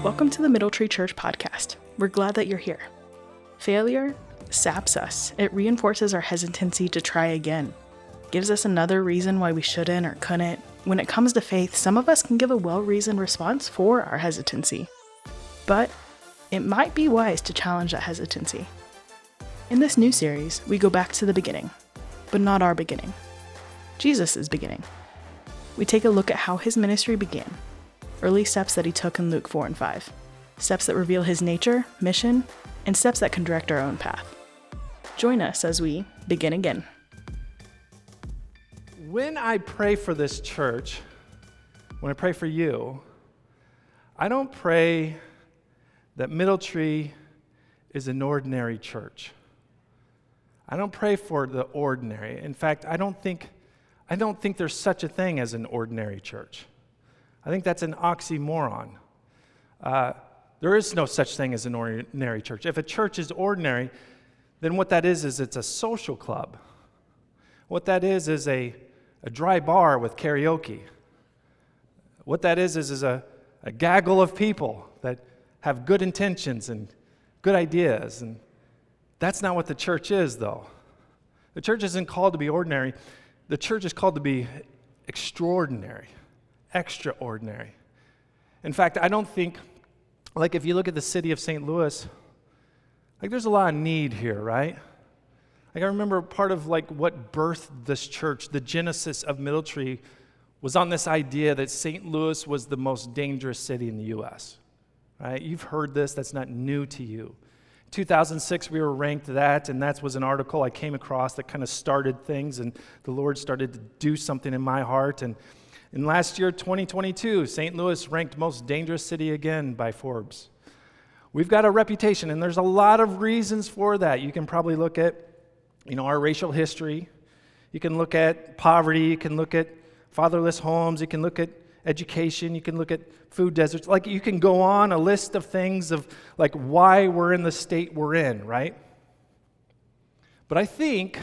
Welcome to the MiddleTree Church podcast. We're glad that you're here. Failure saps us. It reinforces our hesitancy to try again. Gives us another reason why we shouldn't or couldn't. When it comes to faith, some of us can give a well-reasoned response for our hesitancy. But it might be wise to challenge that hesitancy. In this new series, we go back to the beginning, but not our beginning. Jesus' beginning. We take a look at how his ministry began, early steps that he took in Luke 4 and 5, steps that reveal his nature, mission, and steps that can direct our own path. Join us as we begin again. When I pray for this church, when I pray for you, I don't pray that MiddleTree is an ordinary church. I don't pray for the ordinary. In fact, I don't think there's such a thing as an ordinary church. I think that's an oxymoron. There is no such thing as an ordinary church. If a church is ordinary, then what that is it's a social club. What that is a dry bar with karaoke. What that is a gaggle of people that have good intentions and good ideas. And that's not what the church is, though. The church isn't called to be ordinary. The church is called to be extraordinary. Extraordinary. In fact, I don't think, like if you look at the city of St. Louis, like there's a lot of need here, right? Like I remember part of like what birthed this church, the genesis of MiddleTree, was on this idea that St. Louis was the most dangerous city in the U.S., right? You've heard this, that's not new to you. 2006, we were ranked that, and that was an article I came across that kind of started things, and the Lord started to do something in my heart, and in last year, 2022, St. Louis ranked most dangerous city again by Forbes. We've got a reputation, and there's a lot of reasons for that. You can probably look at, our racial history. You can look at poverty. You can look at fatherless homes. You can look at education. You can look at food deserts. Like you can go on a list of things of like why we're in the state we're in, right? But I think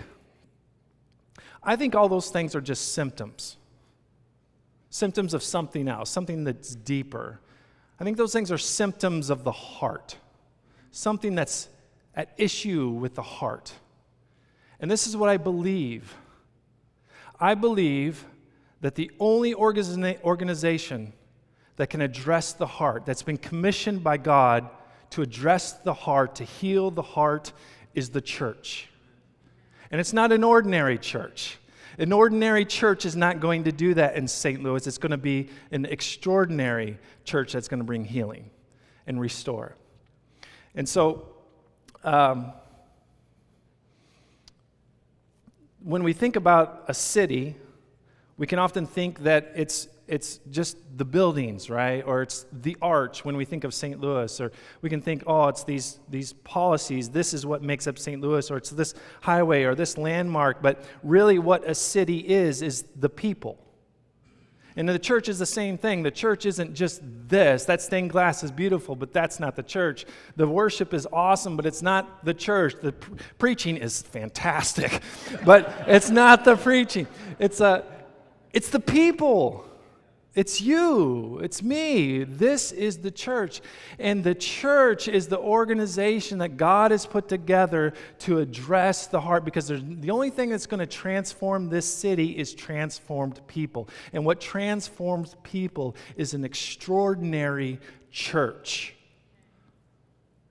all those things are just symptoms. Symptoms of something else, something that's deeper. I think those things are symptoms of the heart, something that's at issue with the heart. And this is what I believe. I believe that the only organization that can address the heart, that's been commissioned by God to address the heart, to heal the heart, is the church. And it's not an ordinary church. An ordinary church is not going to do that in St. Louis. It's going to be an extraordinary church that's going to bring healing and restore. And so, when we think about a city, we can often think that it's just the buildings, right? Or it's the arch when we think of St. Louis. Or we can think, it's these policies. This is what makes up St. Louis. Or it's this highway or this landmark. But really what a city is the people. And the church is the same thing. The church isn't just this. That stained glass is beautiful, but that's not the church. The worship is awesome, but it's not the church. The preaching is fantastic, but it's not the preaching. It's the people. It's you, it's me. This is the church. And the church is the organization that God has put together to address the heart, because the only thing that's going to transform this city is transformed people. And what transforms people is an extraordinary church.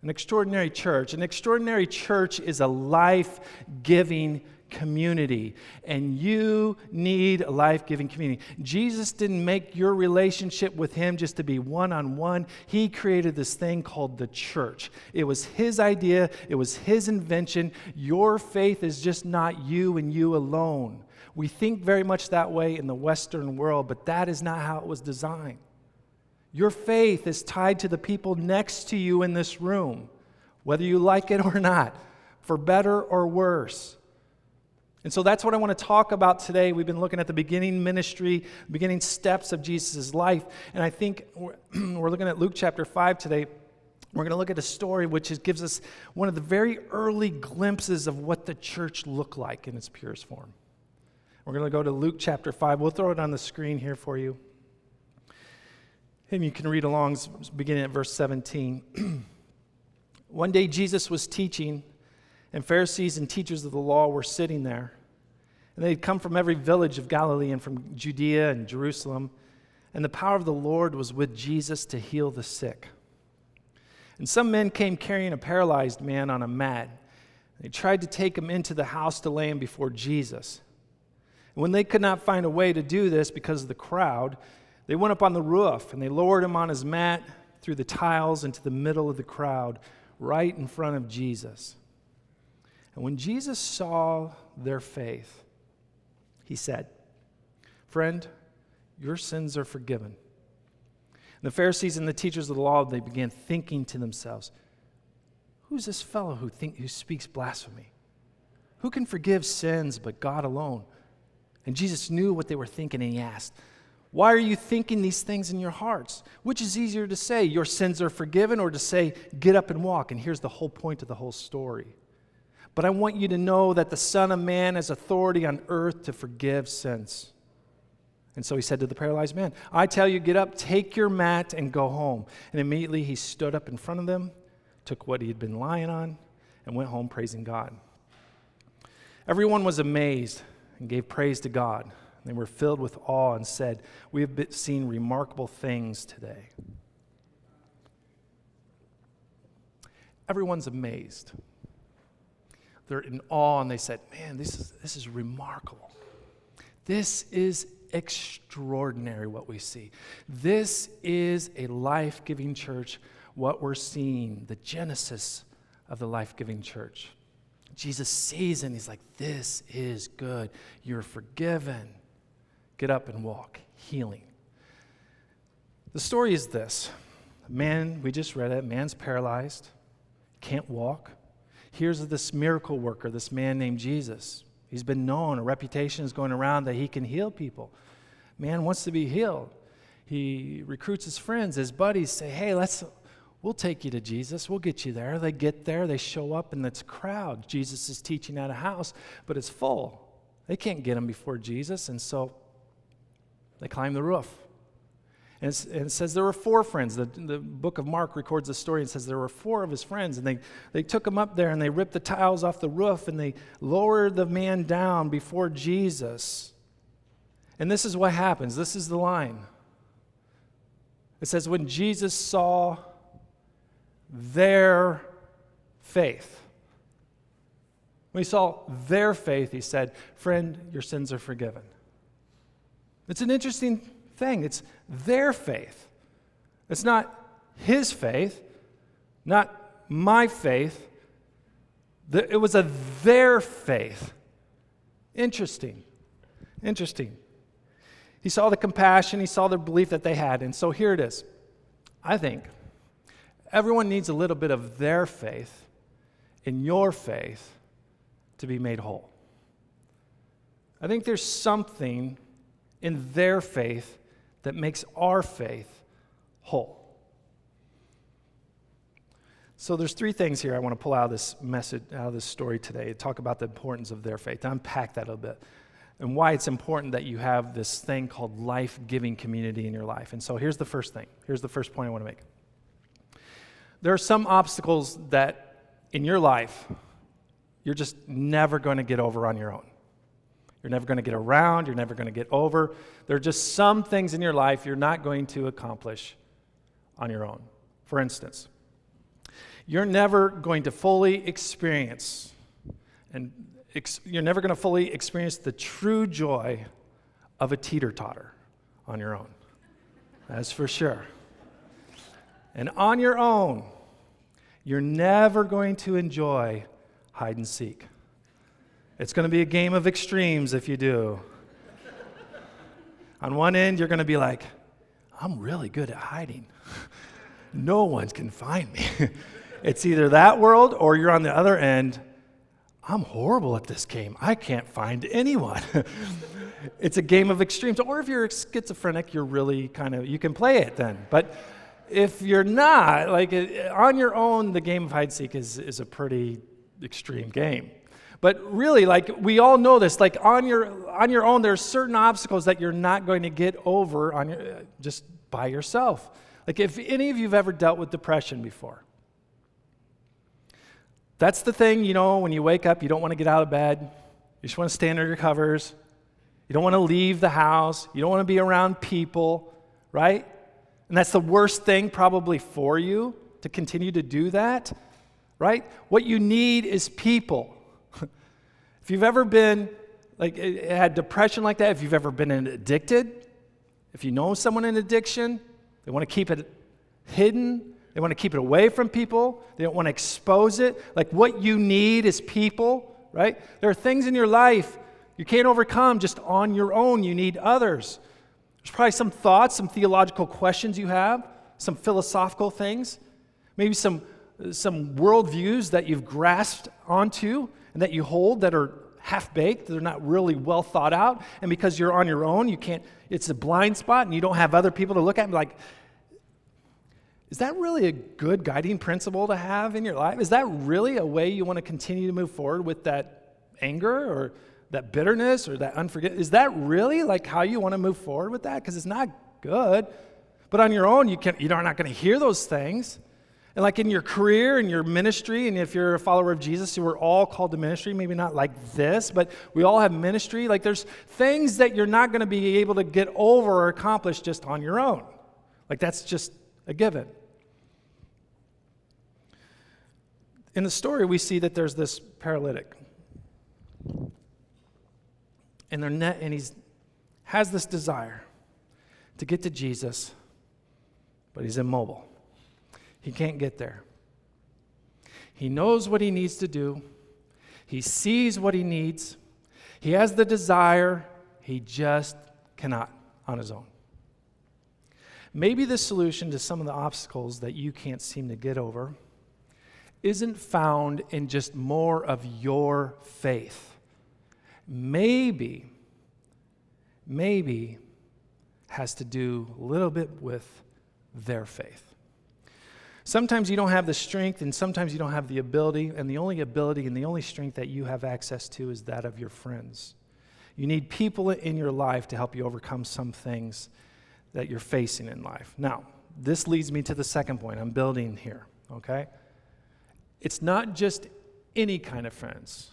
An extraordinary church. An extraordinary church is a life-giving community, and you need a life-giving community. Jesus didn't make your relationship with him just to be one-on-one. He created this thing called the church. It was his idea. It was his invention. Your faith is just not you and you alone. We think very much that way in the Western world, but that is not how it was designed. Your faith is tied to the people next to you in this room, whether you like it or not, for better or worse. And so that's what I want to talk about today. We've been looking at the beginning ministry, beginning steps of Jesus' life. And I think we're looking at Luke chapter 5 today. We're going to look at a story which gives us one of the very early glimpses of what the church looked like in its purest form. We're going to go to Luke chapter 5. We'll throw it on the screen here for you. And you can read along beginning at verse 17. One day Jesus was teaching, and Pharisees and teachers of the law were sitting there. And they had come from every village of Galilee and from Judea and Jerusalem. And the power of the Lord was with Jesus to heal the sick. And some men came carrying a paralyzed man on a mat. They tried to take him into the house to lay him before Jesus. And when they could not find a way to do this because of the crowd, they went up on the roof and they lowered him on his mat through the tiles into the middle of the crowd, right in front of Jesus. And when Jesus saw their faith, he said, "Friend, your sins are forgiven." And the Pharisees and the teachers of the law, they began thinking to themselves, "Who's this fellow who speaks blasphemy? Who can forgive sins but God alone?" And Jesus knew what they were thinking, and he asked, "Why are you thinking these things in your hearts? Which is easier to say, 'Your sins are forgiven,' or to say, 'Get up and walk'?" And here's the whole point of the whole story. "But I want you to know that the Son of Man has authority on earth to forgive sins." And so he said to the paralyzed man, "I tell you, get up, take your mat, and go home." And immediately he stood up in front of them, took what he had been lying on, and went home praising God. Everyone was amazed and gave praise to God. They were filled with awe and said, "We have seen remarkable things today." Everyone's amazed. They're in awe, and they said, "Man, this is remarkable. This is extraordinary what we see. This is a life-giving church, what we're seeing, the genesis of the life-giving church." Jesus sees it, and he's like, "This is good. You're forgiven. Get up and walk." Healing. The story is this. Man, we just read it, man's paralyzed, can't walk. Here's this miracle worker, this man named Jesus. He's been known, a reputation is going around that he can heal people. Man wants to be healed. He recruits his friends, his buddies, say, "Hey, we'll take you to Jesus. We'll get you there." They get there, they show up, and it's a crowd. Jesus is teaching at a house, but it's full. They can't get him before Jesus, and so they climb the roof. And it says there were 4 friends. The book of Mark records the story and says there were 4 of his friends, and they took him up there, and they ripped the tiles off the roof, and they lowered the man down before Jesus. And this is what happens. This is the line. It says, when Jesus saw their faith. When he saw their faith, he said, "Friend, your sins are forgiven." It's an interesting thing. It's their faith. It's not his faith, not my faith. It was their faith. Interesting. He saw the compassion, he saw the belief that they had, and so here it is. I think everyone needs a little bit of their faith in your faith to be made whole. I think there's something in their faith that makes our faith whole. So there's 3 things here I want to pull out of this message, out of this story today, to talk about the importance of their faith, to unpack that a little bit, and why it's important that you have this thing called life-giving community in your life. And so here's the first thing. Here's the first point I want to make. There are some obstacles that in your life you're just never going to get over on your own. You're never going to get around. You're never going to get over. There are just some things in your life you're not going to accomplish on your own. For instance, you're never going to fully experience, you're never going to fully experience the true joy of a teeter-totter on your own. That's for sure. And on your own, you're never going to enjoy hide and seek. It's going to be a game of extremes if you do. On one end, you're going to be like, "I'm really good at hiding. No one can find me." It's either that world, or you're on the other end, "I'm horrible at this game. I can't find anyone." It's a game of extremes. Or if you're schizophrenic, you're really you can play it then. But if you're not, on your own, the game of hide and seek is a pretty extreme game. But really, we all know this, on your own, there's certain obstacles that you're not going to get over on your, just by yourself. Like if any of you have ever dealt with depression before, that's the thing, when you wake up, you don't want to get out of bed. You just want to stay under your covers. You don't want to leave the house. You don't want to be around people, right? And that's the worst thing probably for you, to continue to do that, right? What you need is people. If you've ever been, had depression like that, if you've ever been addicted, if you know someone in addiction, they want to keep it hidden. They want to keep it away from people. They don't want to expose it. Like what you need is people, right? There are things in your life you can't overcome just on your own. You need others. There's probably some thoughts, some theological questions you have, some philosophical things, maybe some worldviews that you've grasped onto and that you hold that are half-baked, they're not really well thought out, and because you're on your own, you can't, it's a blind spot and you don't have other people to look at and be like, is that really a good guiding principle to have in your life? Is that really a way you want to continue to move forward with that anger or that bitterness or that unforgiveness? Is that really like how you want to move forward with that? Because it's not good. But on your own, you're not going to hear those things. And like in your career and your ministry, and if you're a follower of Jesus, we're all called to ministry, maybe not like this, but we all have ministry. Like there's things that you're not going to be able to get over or accomplish just on your own. Like that's just a given. In the story, we see that there's this paralytic. And he has this desire to get to Jesus, but he's immobile. He can't get there. He knows what he needs to do. He sees what he needs. He has the desire. He just cannot on his own. Maybe the solution to some of the obstacles that you can't seem to get over isn't found in just more of your faith. Maybe has to do a little bit with their faith. Sometimes you don't have the strength, and sometimes you don't have the ability, and the only ability and the only strength that you have access to is that of your friends. You need people in your life to help you overcome some things that you're facing in life. Now, this leads me to the second point I'm building here, okay? It's not just any kind of friends.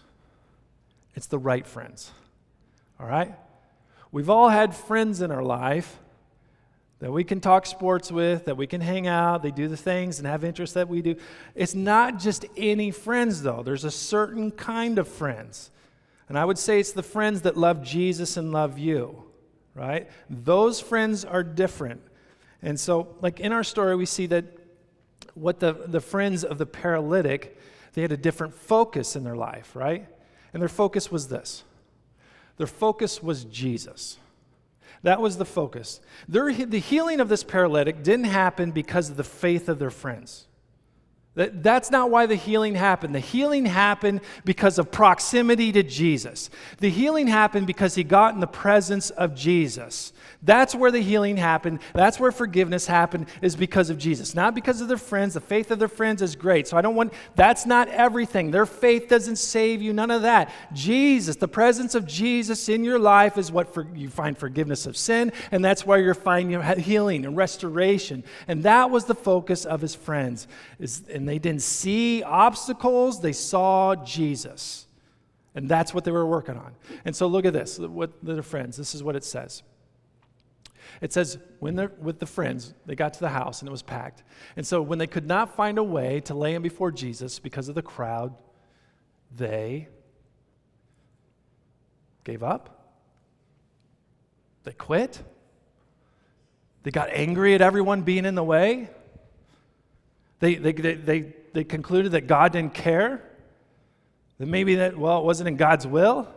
It's the right friends, all right? We've all had friends in our life that we can talk sports with, that we can hang out, they do the things and have interests that we do. It's not just any friends, though. There's a certain kind of friends. And I would say it's the friends that love Jesus and love you, right? Those friends are different. And so, like in our story, we see that what the friends of the paralytic, they had a different focus in their life, right? And their focus was this. Their focus was Jesus. That was the focus. The healing of this paralytic didn't happen because of the faith of their friends. That's not why the healing happened. The healing happened because of proximity to Jesus. The healing happened because he got in the presence of Jesus. That's where the healing happened. That's where forgiveness happened, is because of Jesus. Not because of their friends. The faith of their friends is great. So that's not everything. Their faith doesn't save you. None of that. Jesus, the presence of Jesus in your life is what you find forgiveness of sin, and that's where you're finding healing and restoration. And that was the focus of his friends. And they didn't see obstacles. They saw Jesus. And that's what they were working on. And so look at this. What their friends, this is what it says. It says, when they're with the friends, they got to the house and it was packed. And so when they could not find a way to lay him before Jesus because of the crowd, they gave up. They quit. They got angry at everyone being in the way. They concluded that God didn't care. That maybe it wasn't in God's will.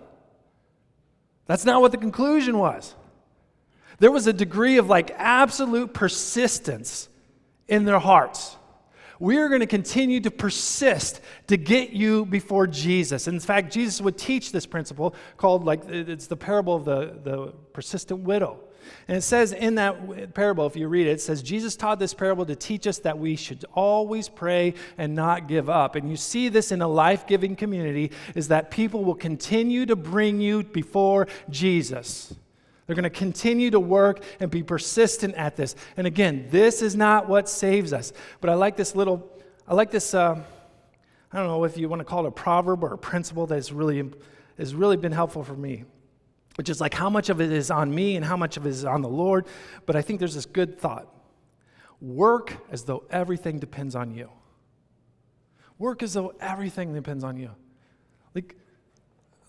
That's not what the conclusion was. There was a degree of absolute persistence in their hearts. We are going to continue to persist to get you before Jesus. And in fact, Jesus would teach this principle called, it's the parable of the persistent widow. And it says in that parable, if you read it, it says, Jesus taught this parable to teach us that we should always pray and not give up. And you see this in a life-giving community, is that people will continue to bring you before Jesus. They're going to continue to work and be persistent at this. And again, this is not what saves us. But I like this, I don't know if you want to call it a proverb or a principle that has really been helpful for me, which is like how much of it is on me and how much of it is on the Lord. But I think there's this good thought. Work as though everything depends on you. Work as though everything depends on you.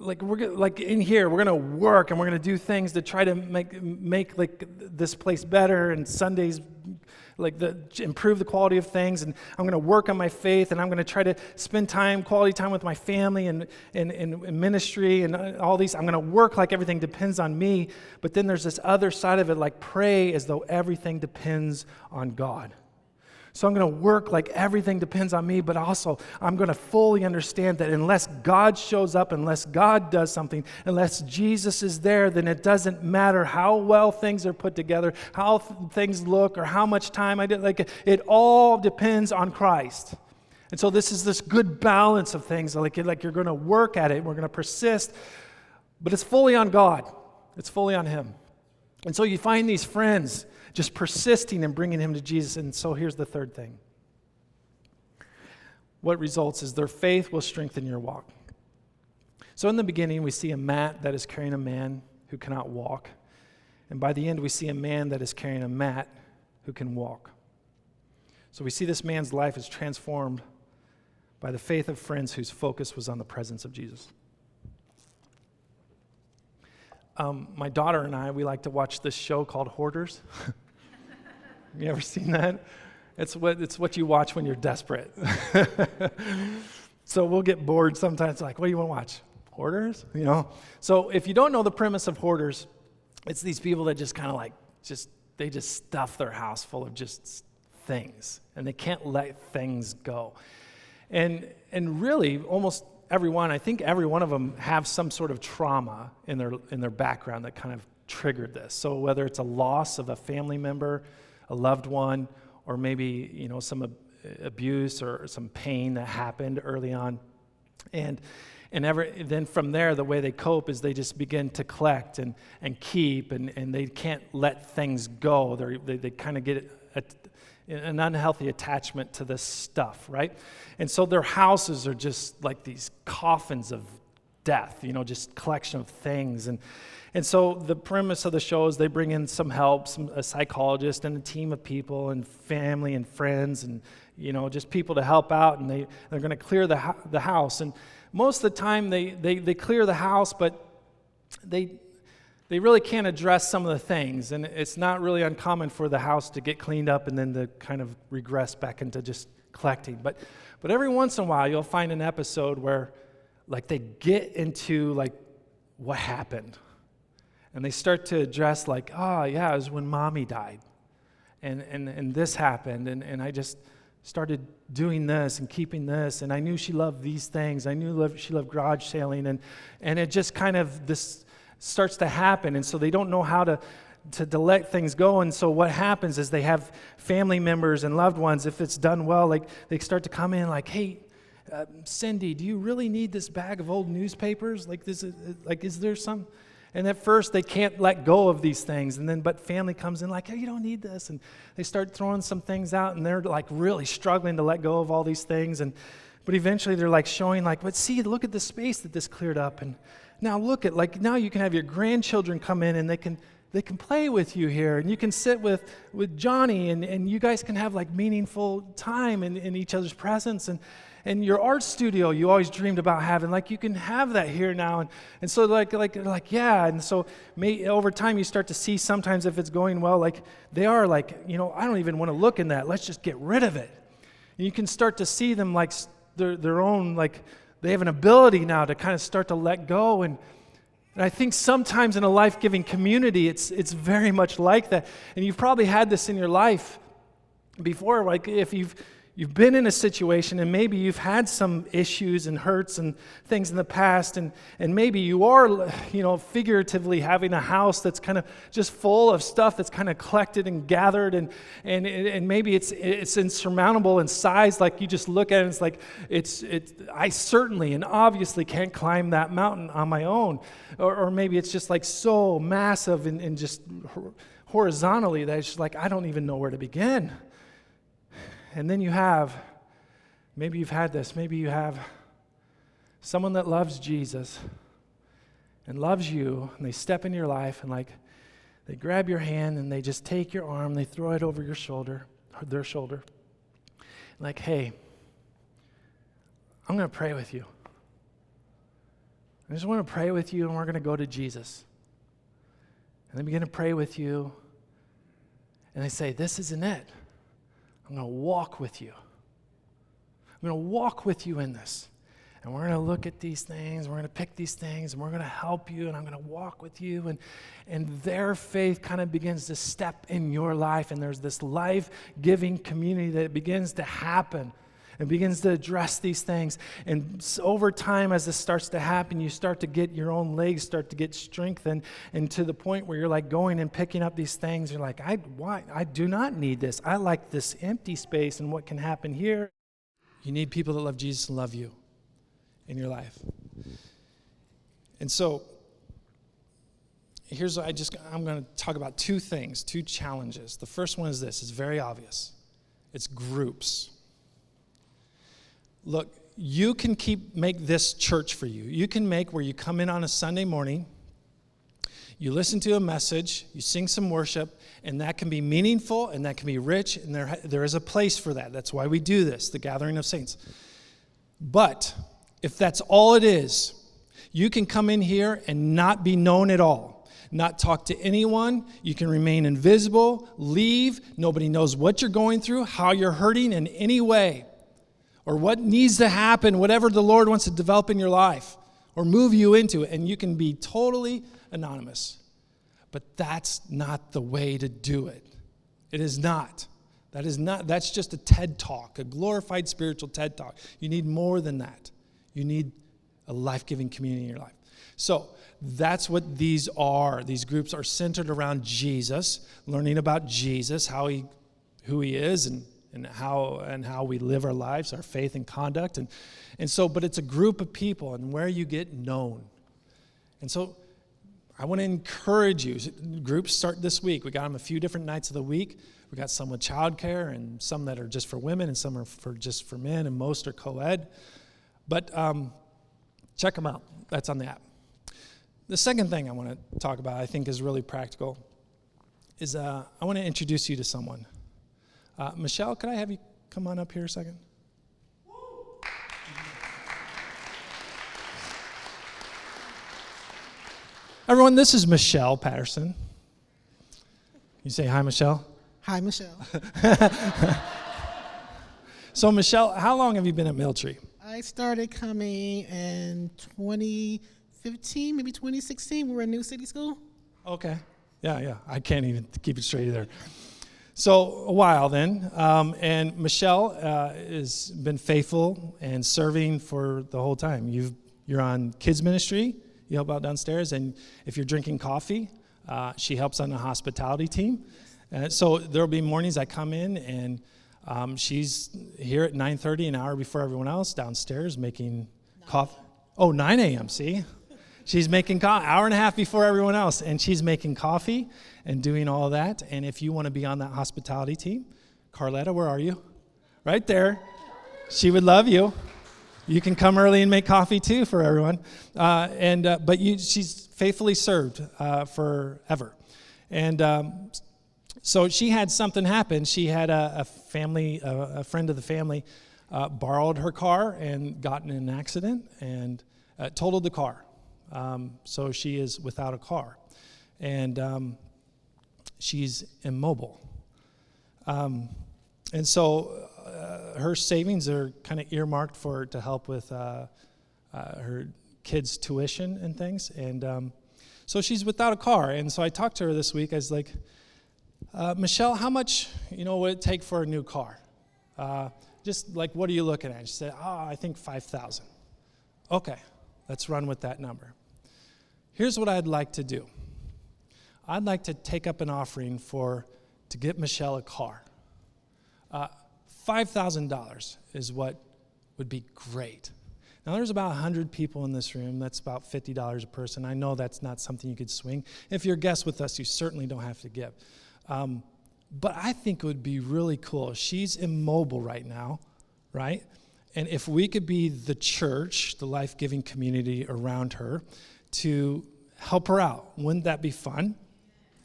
Like in here, we're gonna work and we're gonna do things to try to make like this place better, and Sundays improve the quality of things, and I'm gonna work on my faith, and I'm gonna try to spend quality time with my family and ministry and all these. I'm gonna work like everything depends on me, but then there's this other side of it, like pray as though everything depends on God. So I'm going to work like everything depends on me, but also I'm going to fully understand that unless God shows up, unless God does something, unless Jesus is there, then it doesn't matter how well things are put together, how things look, or how much time I did. It all depends on Christ. And so this is this good balance of things. Like you're going to work at it, we're going to persist, but it's fully on God. It's fully on Him. And so you find these friends just persisting and bringing him to Jesus. And so here's the third thing. What results is their faith will strengthen your walk. So in the beginning, we see a mat that is carrying a man who cannot walk. And by the end, we see a man that is carrying a mat who can walk. So we see this man's life is transformed by the faith of friends whose focus was on the presence of Jesus. My daughter and I, we like to watch this show called Hoarders. You ever seen that? It's what you watch when you're desperate. So we'll get bored sometimes, like, what do you want to watch? Hoarders? You know? So if you don't know the premise of Hoarders, it's these people that just kind of they just stuff their house full of just things, and they can't let things go. And really, almost I think every one of them have some sort of trauma in their background that kind of triggered this. So whether it's a loss of a family member, a loved one, or maybe some abuse or some pain that happened early on, and then from there, the way they cope is they just begin to collect and keep, and they can't let things go. They kind of get an unhealthy attachment to this stuff, right? And so their houses are just like these coffins of death, just collection of things. And so the premise of the show is they bring in some help, a psychologist and a team of people and family and friends and, just people to help out, and they're going to clear the house. And most of the time they clear the house, but they really can't address some of the things, and it's not really uncommon for the house to get cleaned up and then to kind of regress back into just collecting. But every once in a while, you'll find an episode where, they get into, what happened. And they start to address, it was when Mommy died, and this happened, and I just started doing this and keeping this, and I knew she loved these things. I knew she loved garage sailing, and it just kind of this starts to happen, and so they don't know how to let things go. And so what happens is they have family members and loved ones, if it's done well, they start to come in hey, Cindy, do you really need this bag of old newspapers? Is there some? And at first they can't let go of these things, but family comes in hey, you don't need this, and they start throwing some things out, and they're really struggling to let go of all these things, but eventually they're showing but see, look at the space that this cleared up, and now look at now you can have your grandchildren come in, and they can play with you here, and you can sit with Johnny, and you guys can have meaningful time in each other's presence, and your art studio you always dreamed about having, you can have that here now, and so yeah, and so over time you start to see sometimes if it's going well, they are I don't even want to look in that, let's just get rid of it, and you can start to see them their own they have an ability now to kind of start to let go, and I think sometimes in a life-giving community, it's very much like that. And you've probably had this in your life before, if you've you've been in a situation, and maybe you've had some issues and hurts and things in the past, and maybe you are, figuratively having a house that's kind of just full of stuff that's kind of collected and gathered, and maybe it's insurmountable in size. Like you just look at it, and it's like I certainly and obviously can't climb that mountain on my own, or maybe it's just like so massive and just horizontally that it's just like I don't even know where to begin. And then maybe you've had this, maybe you have someone that loves Jesus and loves you, and they step in your life and like they grab your hand and they just take your arm, they throw it over your shoulder, their shoulder, like, hey, I'm going to pray with you. I just want to pray with you, and we're going to go to Jesus. And they begin to pray with you, and they say, this isn't it. I'm going to walk with you. I'm going to walk with you in this. And we're going to look at these things, we're going to pick these things, and we're going to help you, and I'm going to walk with you. And their faith kind of begins to step in your life, and there's this life-giving community that begins to happen and begins to address these things. And over time, as this starts to happen, you start to get your own legs start to get strengthened, and to the point where you're like going and picking up these things. You're like, I do not need this. I like this empty space and what can happen here. You need people that love Jesus and love you in your life. And so here's what I'm going to talk about two things, two challenges. The first one is this. It's very obvious. It's groups. Look, you can make this church for you. You can make where you come in on a Sunday morning, you listen to a message, you sing some worship, and that can be meaningful and that can be rich, and there is a place for that. That's why we do this, the gathering of saints. But if that's all it is, you can come in here and not be known at all, not talk to anyone. You can remain invisible, leave. Nobody knows what you're going through, how you're hurting in any way, or what needs to happen, whatever the Lord wants to develop in your life or move you into it, and you can be totally anonymous. But that's not the way to do it. It is not. That's just a TED Talk, a glorified spiritual TED Talk. You need more than that. You need a life-giving community in your life. So that's what these are. These groups are centered around Jesus, learning about Jesus, who he is, and how we live our lives, our faith and conduct. But it's a group of people and where you get known. And so I want to encourage you. Groups start this week. We got them a few different nights of the week. We got some with childcare and some that are just for women and some are just for men, and most are co-ed. But check them out. That's on the app. The second thing I want to talk about, I think is really practical, is I want to introduce you to someone. Michelle, could I have you come on up here a second? Everyone, this is Michelle Patterson. You say hi, Michelle? Hi, Michelle. So, Michelle, how long have you been at MiddleTree? I started coming in 2015, maybe 2016. We were in New City School. Okay. Yeah. I can't even keep it straight either. So a while then, and Michelle has been faithful and serving for the whole time. You're on kids ministry, you help out downstairs, and if you're drinking coffee, she helps on the hospitality team. So there'll be mornings I come in, and she's here at 9:30, an hour before everyone else, downstairs making coffee. Oh, 9 a.m., see? She's making hour and a half before everyone else, and she's making coffee and doing all of that. And if you want to be on that hospitality team, Carletta, where are you? Right there. She would love you. You can come early and make coffee too for everyone. She's faithfully served forever. And so she had something happen. She had a friend of the family borrowed her car and got in an accident and totaled the car. So she is without a car, and she's immobile. And so her savings are kind of earmarked to help with her kids' tuition and things. And so she's without a car. And so I talked to her this week. I was like, Michelle, how much would it take for a new car? Just like, what are you looking at? She said, I think 5,000. Okay, let's run with that number. Here's what I'd like to do. I'd like to take up an offering to get Michelle a car. $5,000 is what would be great. Now, there's about 100 people in this room. That's about $50 a person. I know that's not something you could swing. If you're a guest with us, you certainly don't have to give. But I think it would be really cool. She's immobile right now, right? And if we could be the church, the life-giving community around her, to help her out, wouldn't that be fun?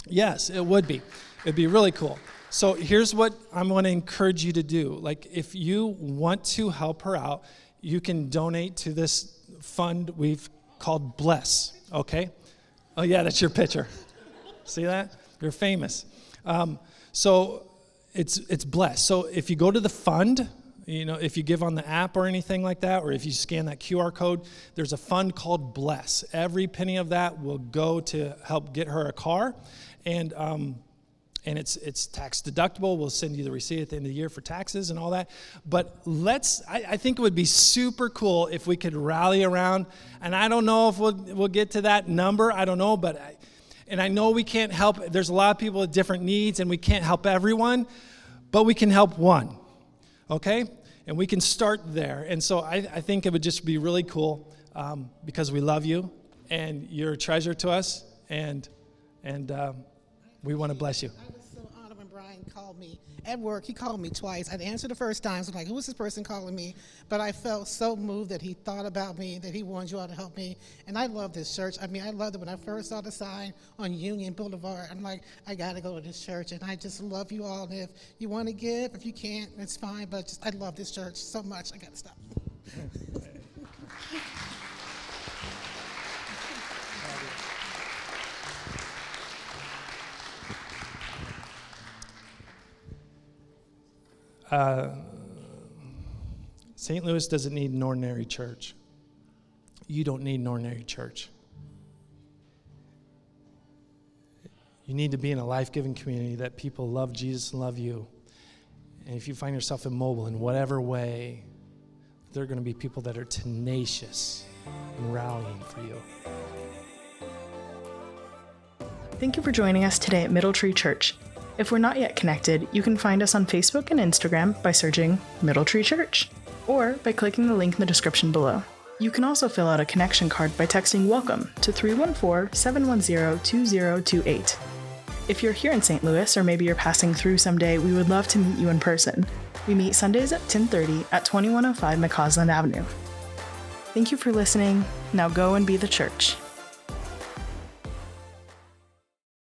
Yes, it would be. It'd be really cool. So here's what I'm going to encourage you to do. Like, if you want to help her out, you can donate to this fund we've called Bless, okay? Oh, yeah, that's your picture. See that? You're famous. So it's Bless. So if you go to the fund, if you give on the app or anything like that, or if you scan that QR code, there's a fund called Bless. Every penny of that will go to help get her a car, and it's tax deductible. We'll send you the receipt at the end of the year for taxes and all that. But I think it would be super cool if we could rally around, and I don't know if we'll get to that number. I don't know, but I know we can't help. There's a lot of people with different needs, and we can't help everyone, but we can help one. Okay? And we can start there. And so I think it would just be really cool because we love you and you're a treasure to us, and we want to bless you. I was so honored when Brian called me at work. He called me twice. I'd answer the first time. So I'm like, who is this person calling me? But I felt so moved that he thought about me, that he wanted you all to help me. And I love this church. I mean, I loved it when I first saw the sign on Union Boulevard. I'm like, I got to go to this church. And I just love you all. And if you want to give, if you can't, it's fine. But I love this church so much. I got to stop. St. Louis doesn't need an ordinary church. You don't need an ordinary church. You need to be in a life-giving community that people love Jesus and love you. And if you find yourself immobile in whatever way, there are going to be people that are tenacious and rallying for you. Thank you for joining us today at MiddleTree Church. If we're not yet connected, you can find us on Facebook and Instagram by searching MiddleTree Church, or by clicking the link in the description below. You can also fill out a connection card by texting WELCOME to 314-710-2028. If you're here in St. Louis, or maybe you're passing through someday, we would love to meet you in person. We meet Sundays at 10:30 at 2105 McCausland Avenue. Thank you for listening. Now go and be the church.